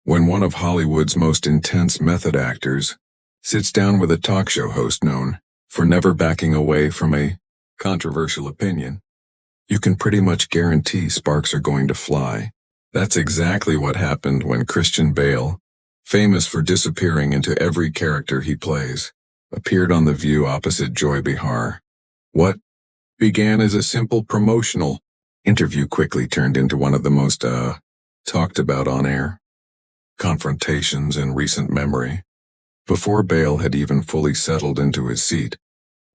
when one of Hollywood's most intense method actors sits down with a talk show host known for never backing away from a controversial opinion, you can pretty much guarantee sparks are going to fly. That's exactly what happened when Christian Bale, famous for disappearing into every character he plays, appeared on The View opposite Joy Behar. What began as a simple promotional interview quickly turned into one of the most, talked about on-air confrontations in recent memory. Before Bale had even fully settled into his seat,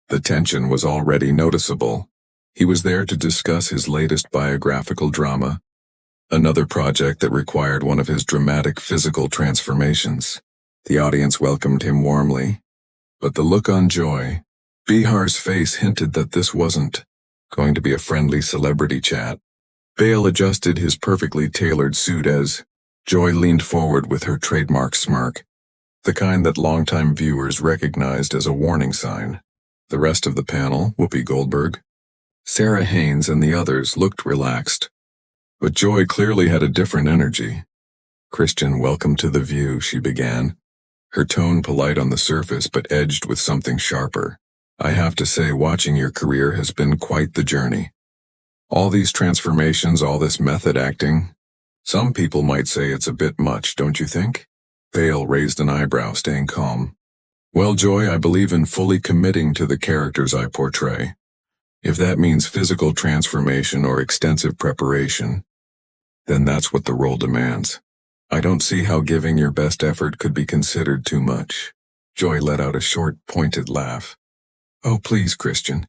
the tension was already noticeable. He was there to discuss his latest biographical drama, another project that required one of his dramatic physical transformations. The audience welcomed him warmly, but the look on Joy Behar's face hinted that this wasn't going to be a friendly celebrity chat. Bale adjusted his perfectly tailored suit as Joy leaned forward with her trademark smirk, the kind that longtime viewers recognized as a warning sign. The rest of the panel, Whoopi Goldberg, Sarah Haynes, and the others looked relaxed, but Joy clearly had a different energy. "Christian, welcome to The View," she began, her tone polite on the surface but edged with something sharper. "I have to say, watching your career has been quite the journey. All these transformations, all this method acting. Some people might say it's a bit much, don't you think?" Bale raised an eyebrow, staying calm. "Well, Joy, I believe in fully committing to the characters I portray. If that means physical transformation or extensive preparation, then that's what the role demands. I don't see how giving your best effort could be considered too much." Joy let out a short, pointed laugh. "Oh, please, Christian.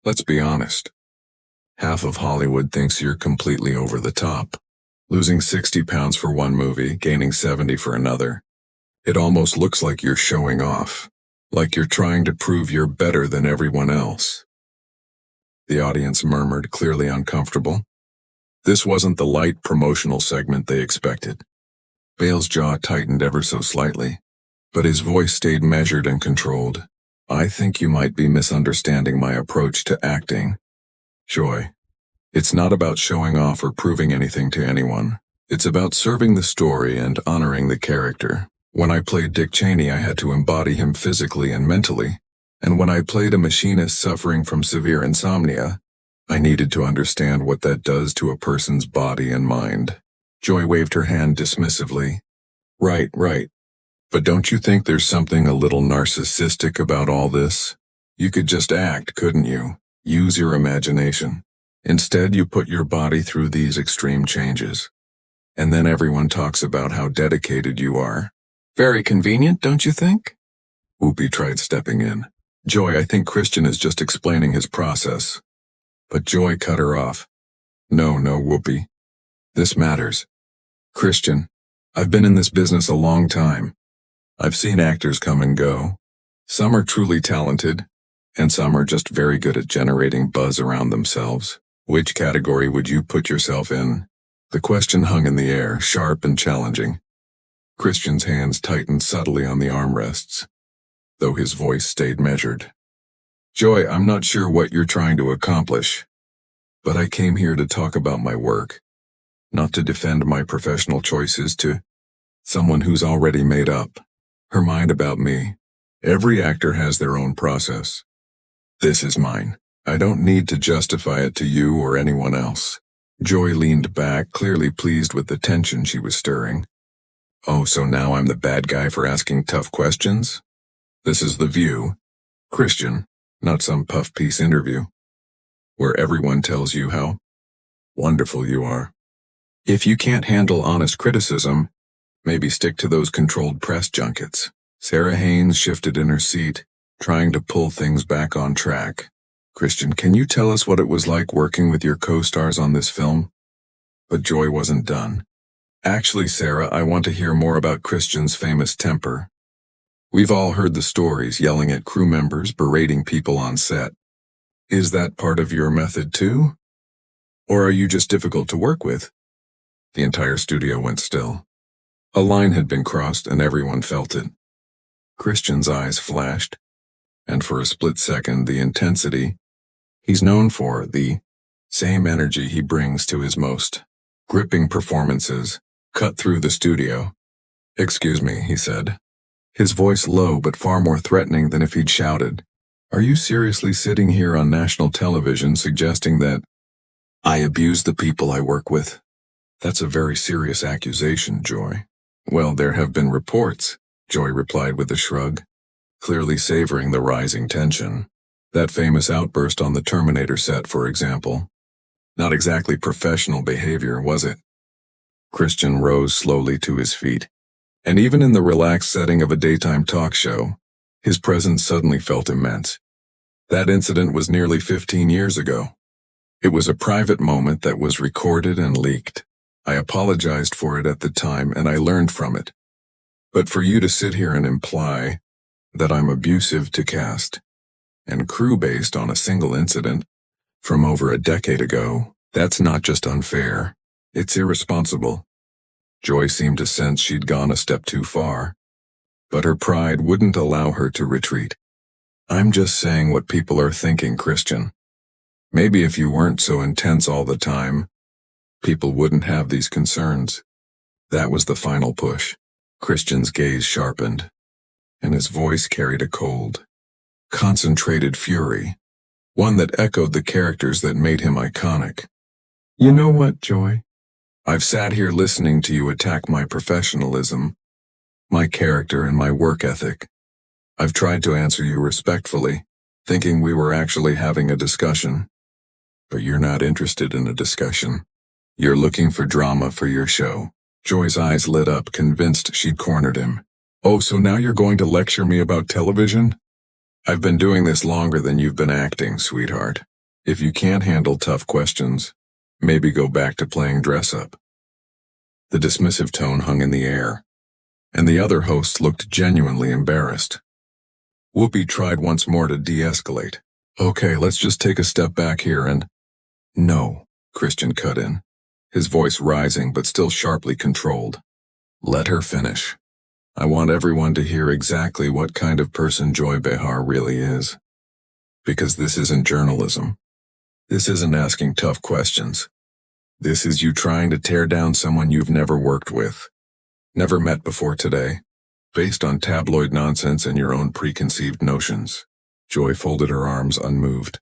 Let's be honest. Half of Hollywood thinks you're completely over the top. Losing 60 pounds for one movie, gaining 70 for another. It almost looks like you're showing off, like you're trying to prove you're better than everyone else." The audience murmured, clearly uncomfortable. This wasn't the light promotional segment they expected. Bale's jaw tightened ever so slightly, but his voice stayed measured and controlled. "I think you might be misunderstanding my approach to acting, Joy. It's not about showing off or proving anything to anyone. It's about serving the story and honoring the character. When I played Dick Cheney, I had to embody him physically and mentally, and when I played a machinist suffering from severe insomnia, I needed to understand what that does to a person's body and mind." Joy waved her hand dismissively. Right. But don't you think there's something a little narcissistic about all this? You could just act, couldn't you? Use your imagination. Instead, you put your body through these extreme changes. And then everyone talks about how dedicated you are. Very convenient, don't you think? Whoopi tried stepping in. "Joy, I think Christian is just explaining his process." But Joy cut her off. No, Whoopi. This matters. "Christian, I've been in this business a long time. I've seen actors come and go. Some are truly talented, and some are just very good at generating buzz around themselves. Which category would you put yourself in?" The question hung in the air, sharp and challenging. Christian's hands tightened subtly on the armrests, though his voice stayed measured. "Joy, I'm not sure what you're trying to accomplish, but I came here to talk about my work, not to defend my professional choices to someone who's already made up her mind about me. Every actor has their own process. This is mine. I don't need to justify it to you or anyone else." Joy leaned back, clearly pleased with the tension she was stirring. "Oh, so now I'm the bad guy for asking tough questions? This is The View, Christian, not some puff piece interview, where everyone tells you how wonderful you are. If you can't handle honest criticism, maybe stick to those controlled press junkets." Sarah Haynes shifted in her seat, trying to pull things back on track. "Christian, can you tell us what it was like working with your co-stars on this film?" But Joy wasn't done. "Actually, Sarah, I want to hear more about Christian's famous temper. We've all heard the stories, yelling at crew members, berating people on set. Is that part of your method too? Or are you just difficult to work with?" The entire studio went still. A line had been crossed and everyone felt it. Christian's eyes flashed, and for a split second the intensity he's known for, the same energy he brings to his most gripping performances, cut through the studio. "Excuse me," he said, his voice low but far more threatening than if he'd shouted. "Are you seriously sitting here on national television suggesting that I abuse the people I work with? That's a very serious accusation, Joy." "Well, there have been reports," Joy replied with a shrug, clearly savoring the rising tension. "That famous outburst on the Terminator set, for example. Not exactly professional behavior, was it?" Christian rose slowly to his feet, and even in the relaxed setting of a daytime talk show, his presence suddenly felt immense. That incident was nearly 15 years ago. It was a private moment that was recorded and leaked. I apologized for it at the time, and I learned from it. But for you to sit here and imply that I'm abusive to cast and crew based on a single incident from over a decade ago, that's not just unfair, it's irresponsible. Joy seemed to sense she'd gone a step too far, but her pride wouldn't allow her to retreat. "I'm just saying what people are thinking, Christian. Maybe if you weren't so intense all the time, people wouldn't have these concerns." That was the final push. Christian's gaze sharpened, and his voice carried a cold, concentrated fury, one that echoed the characters that made him iconic. "You know what, Joy? I've sat here listening to you attack my professionalism, my character, and my work ethic. I've tried to answer you respectfully, thinking we were actually having a discussion. But you're not interested in a discussion. You're looking for drama for your show." Joy's eyes lit up, convinced she'd cornered him. "Oh, so now you're going to lecture me about television? I've been doing this longer than you've been acting, sweetheart. If you can't handle tough questions, maybe go back to playing dress-up." The dismissive tone hung in the air, and the other hosts looked genuinely embarrassed. Whoopi tried once more to de-escalate. "Okay, let's just take a step back here and—" "No," Christian cut in, his voice rising but still sharply controlled. "Let her finish. I want everyone to hear exactly what kind of person Joy Behar really is. Because this isn't journalism. This isn't asking tough questions. This is you trying to tear down someone you've never worked with, never met before today, based on tabloid nonsense and your own preconceived notions." Joy folded her arms unmoved.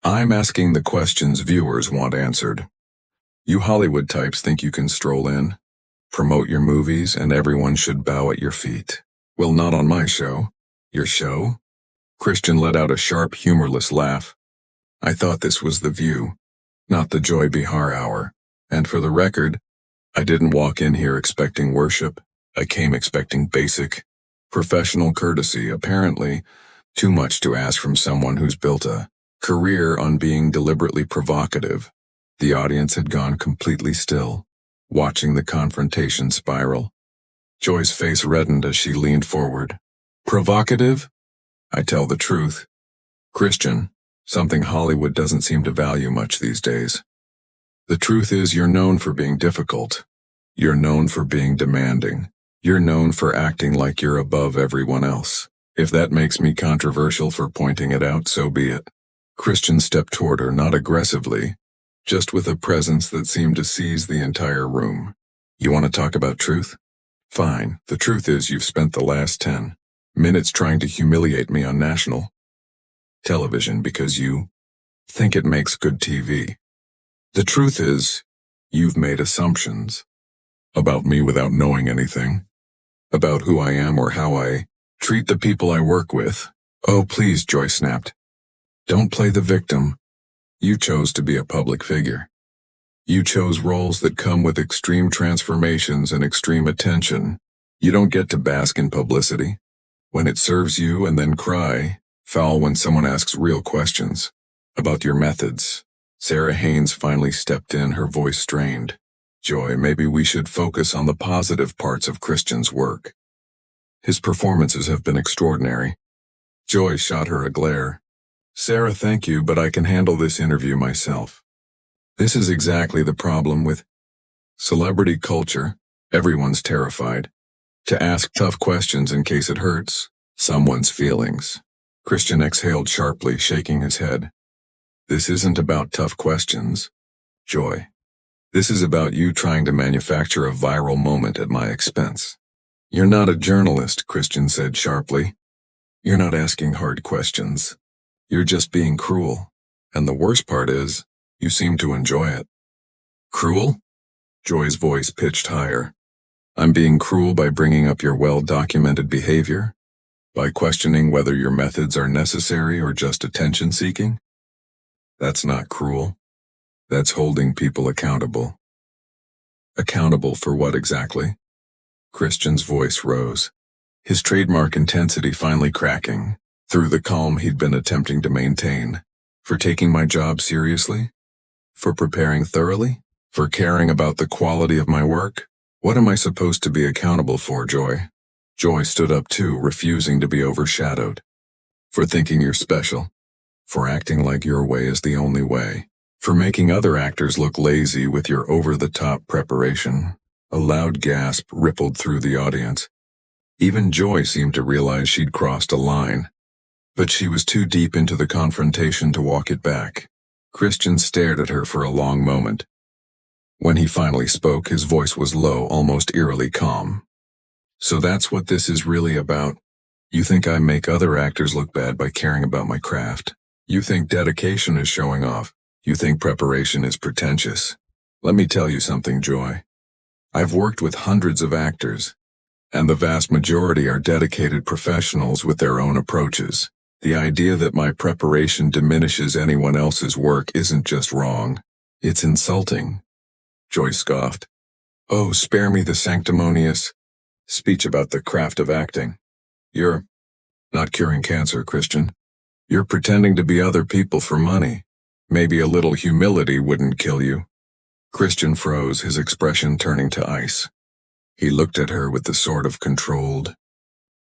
"I'm asking the questions viewers want answered. You Hollywood types think you can stroll in, promote your movies, and everyone should bow at your feet. Well, not on my show." "Your show?" Christian let out a sharp, humorless laugh. "I thought this was The View, not the Joy Behar Hour. And for the record, I didn't walk in here expecting worship. I came expecting basic, professional courtesy, apparently too much to ask from someone who's built a career on being deliberately provocative." The audience had gone completely still, watching the confrontation spiral. Joy's face reddened as she leaned forward. "Provocative? I tell the truth. Christian, something Hollywood doesn't seem to value much these days. The truth is you're known for being difficult. You're known for being demanding. You're known for acting like you're above everyone else. If that makes me controversial for pointing it out, so be it." Christian stepped toward her, not aggressively, just with a presence that seemed to seize the entire room. "You want to talk about truth? Fine. The truth is you've spent the last 10 minutes trying to humiliate me on national television because you think it makes good TV. The truth is, you've made assumptions about me without knowing anything, about who I am or how I treat the people I work with." "Oh, please," Joy snapped. "Don't play the victim. You chose to be a public figure. You chose roles that come with extreme transformations and extreme attention. You don't get to bask in publicity when it serves you and then cry foul when someone asks real questions about your methods." Sarah Haynes finally stepped in, her voice strained. "Joy, maybe we should focus on the positive parts of Christian's work. His performances have been extraordinary." Joy shot her a glare. "Sarah, thank you, but I can handle this interview myself. This is exactly the problem with celebrity culture. Everyone's terrified to ask tough questions in case it hurts someone's feelings." Christian exhaled sharply, shaking his head. "This isn't about tough questions, Joy. This is about you trying to manufacture a viral moment at my expense. You're not a journalist, Christian said sharply. You're not asking hard questions. You're just being cruel. And the worst part is, you seem to enjoy it. Cruel? Joy's voice pitched higher. I'm being cruel by bringing up your well-documented behavior? By questioning whether your methods are necessary or just attention-seeking? That's not cruel. That's holding people accountable. Accountable for what exactly? Christian's voice rose, his trademark intensity finally cracking through the calm he'd been attempting to maintain. For taking my job seriously? For preparing thoroughly? For caring about the quality of my work? What am I supposed to be accountable for, Joy? Joy stood up too, refusing to be overshadowed. For thinking you're special. For acting like your way is the only way. For making other actors look lazy with your over-the-top preparation. A loud gasp rippled through the audience. Even Joy seemed to realize she'd crossed a line. But she was too deep into the confrontation to walk it back. Christian stared at her for a long moment. When he finally spoke, his voice was low, almost eerily calm. So that's what this is really about? You think I make other actors look bad by caring about my craft? You think dedication is showing off? You think preparation is pretentious? Let me tell you something, Joy. I've worked with hundreds of actors, and the vast majority are dedicated professionals with their own approaches. The idea that my preparation diminishes anyone else's work isn't just wrong. It's insulting. Joy scoffed. Oh, spare me the sanctimonious speech about the craft of acting. You're not curing cancer, Christian. You're pretending to be other people for money. Maybe a little humility wouldn't kill you. Christian froze, his expression turning to ice. He looked at her with the sort of controlled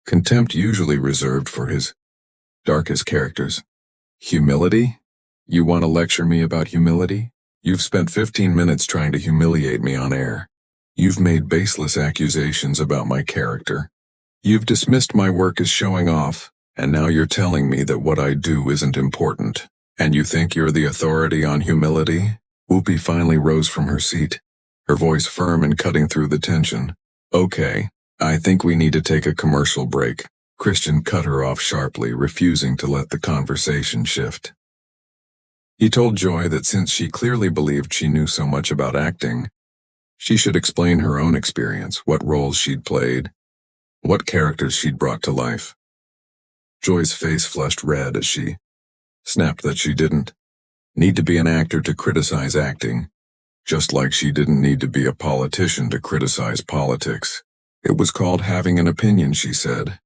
contempt usually reserved for his darkest characters. Humility? You want to lecture me about humility? You've spent 15 minutes trying to humiliate me on air. You've made baseless accusations about my character. You've dismissed my work as showing off, and now you're telling me that what I do isn't important. And you think you're the authority on humility? Whoopi finally rose from her seat, her voice firm and cutting through the tension. Okay, I think we need to take a commercial break. Christian cut her off sharply, refusing to let the conversation shift. He told Joy that since she clearly believed she knew so much about acting, she should explain her own experience, what roles she'd played, what characters she'd brought to life. Joy's face flushed red as she snapped that she didn't need to be an actor to criticize acting, just like she didn't need to be a politician to criticize politics. It was called having an opinion, she said.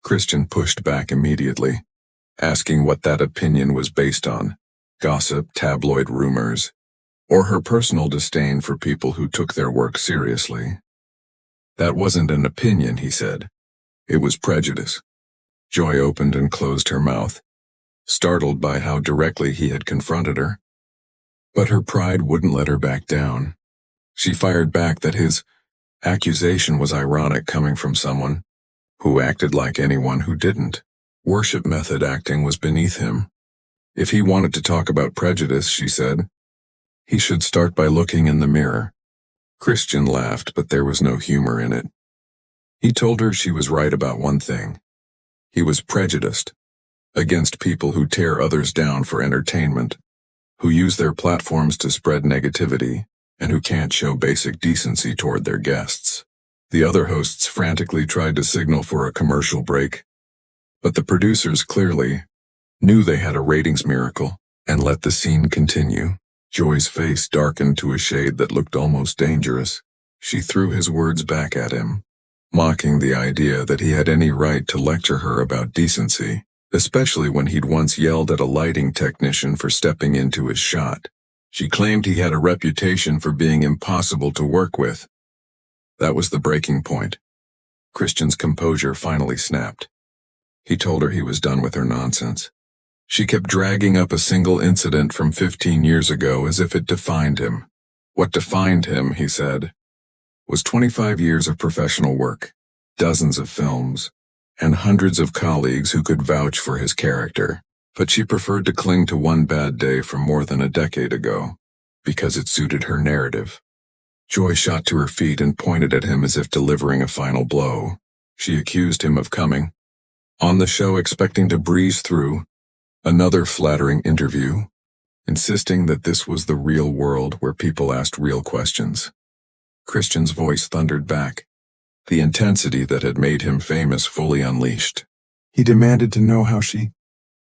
Christian pushed back immediately, asking what that opinion was based on. Gossip, tabloid rumors, or her personal disdain for people who took their work seriously. That wasn't an opinion, he said. It was prejudice. Joy opened and closed her mouth, startled by how directly he had confronted her. But her pride wouldn't let her back down. She fired back that his accusation was ironic coming from someone who acted like anyone who didn't. Worship method acting was beneath him. If he wanted to talk about prejudice, she said, he should start by looking in the mirror. Christian laughed, but there was no humor in it. He told her she was right about one thing. He was prejudiced against people who tear others down for entertainment, who use their platforms to spread negativity, and who can't show basic decency toward their guests. The other hosts frantically tried to signal for a commercial break, but the producers clearly knew they had a ratings miracle and let the scene continue. Joy's face darkened to a shade that looked almost dangerous. She threw his words back at him, mocking the idea that he had any right to lecture her about decency, especially when he'd once yelled at a lighting technician for stepping into his shot. She claimed he had a reputation for being impossible to work with. That was the breaking point. Christian's composure finally snapped. He told her he was done with her nonsense. She kept dragging up a single incident from 15 years ago as if it defined him. What defined him, he said, was 25 years of professional work, dozens of films, and hundreds of colleagues who could vouch for his character. But she preferred to cling to one bad day from more than a decade ago, because it suited her narrative. Joy shot to her feet and pointed at him as if delivering a final blow. She accused him of coming on the show expecting to breeze through another flattering interview, insisting that this was the real world where people asked real questions. Christian's voice thundered back, the intensity that had made him famous fully unleashed. He demanded to know how she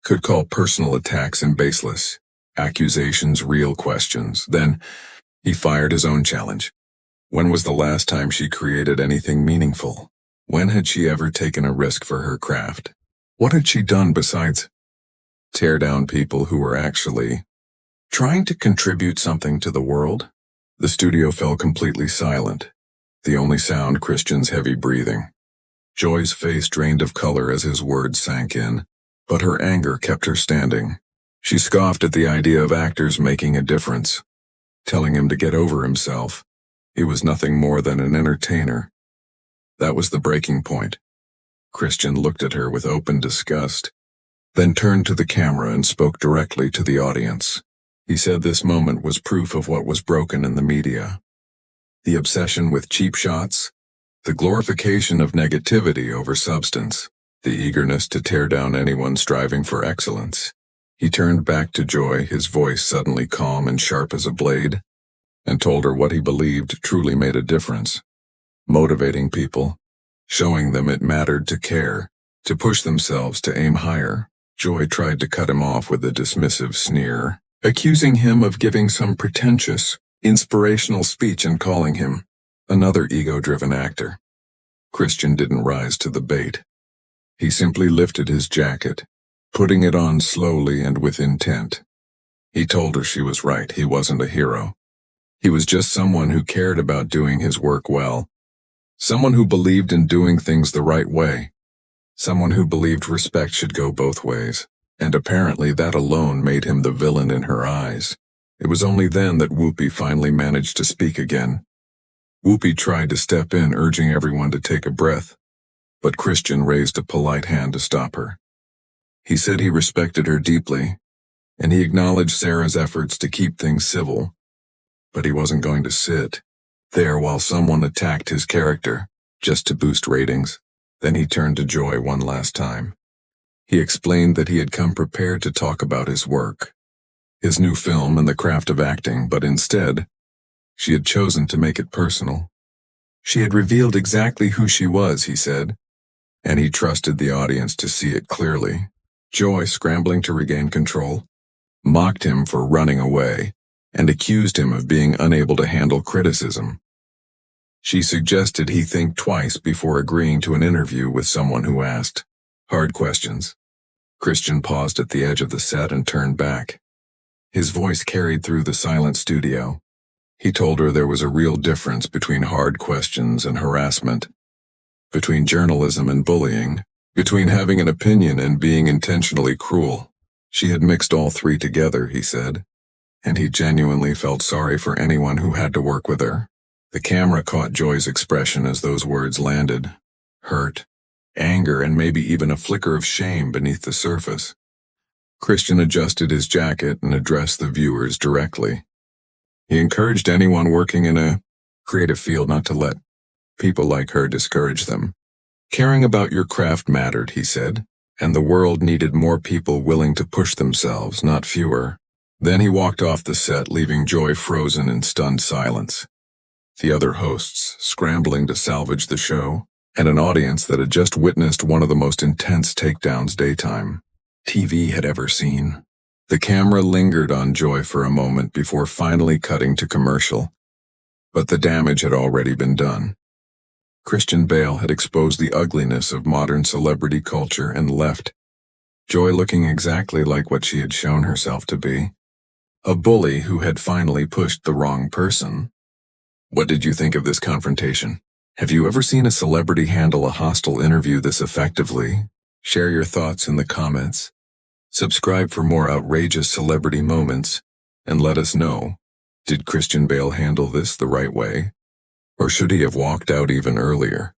could call personal attacks and baseless accusations real questions. Then he fired his own challenge. When was the last time she created anything meaningful? When had she ever taken a risk for her craft? What had she done besides tear down people who were actually trying to contribute something to the world? The studio fell completely silent, the only sound Christian's heavy breathing. Joy's face drained of color as his words sank in, but her anger kept her standing. She scoffed at the idea of actors making a difference, telling him to get over himself. He was nothing more than an entertainer. That was the breaking point. Christian looked at her with open disgust, then turned to the camera and spoke directly to the audience. He said this moment was proof of what was broken in the media. The obsession with cheap shots, the glorification of negativity over substance, the eagerness to tear down anyone striving for excellence. He turned back to Joy, his voice suddenly calm and sharp as a blade, and told her what he believed truly made a difference. Motivating people, showing them it mattered to care, to push themselves to aim higher. Joy tried to cut him off with a dismissive sneer, accusing him of giving some pretentious, inspirational speech and calling him another ego-driven actor. Christian didn't rise to the bait. He simply lifted his jacket, putting it on slowly and with intent. He told her she was right. He wasn't a hero. He was just someone who cared about doing his work well. Someone who believed in doing things the right way. Someone who believed respect should go both ways. And apparently that alone made him the villain in her eyes. It was only then that Whoopi finally managed to speak again. Whoopi tried to step in, urging everyone to take a breath, but Christian raised a polite hand to stop her. He said he respected her deeply, and he acknowledged Sarah's efforts to keep things civil, but he wasn't going to sit there while someone attacked his character, just to boost ratings. Then he turned to Joy one last time. He explained that he had come prepared to talk about his work, his new film and the craft of acting, but instead, she had chosen to make it personal. She had revealed exactly who she was, he said, and he trusted the audience to see it clearly. Joy, scrambling to regain control, mocked him for running away and accused him of being unable to handle criticism. She suggested he think twice before agreeing to an interview with someone who asked hard questions. Christian paused at the edge of the set and turned back. His voice carried through the silent studio. He told her there was a real difference between hard questions and harassment, between journalism and bullying, between having an opinion and being intentionally cruel. She had mixed all three together, he said, and he genuinely felt sorry for anyone who had to work with her. The camera caught Joy's expression as those words landed. Hurt, anger, and maybe even a flicker of shame beneath the surface. Christian adjusted his jacket and addressed the viewers directly. He encouraged anyone working in a creative field not to let people like her discourage them. Caring about your craft mattered, he said, and the world needed more people willing to push themselves, not fewer. Then he walked off the set, leaving Joy frozen in stunned silence. The other hosts scrambling to salvage the show, and an audience that had just witnessed one of the most intense takedowns daytime TV had ever seen. The camera lingered on Joy for a moment before finally cutting to commercial, but the damage had already been done. Christian Bale had exposed the ugliness of modern celebrity culture and left Joy looking exactly like what she had shown herself to be. A bully who had finally pushed the wrong person. What did you think of this confrontation? Have you ever seen a celebrity handle a hostile interview this effectively? Share your thoughts in the comments. Subscribe for more outrageous celebrity moments, and let us know, did Christian Bale handle this the right way? Or should he have walked out even earlier?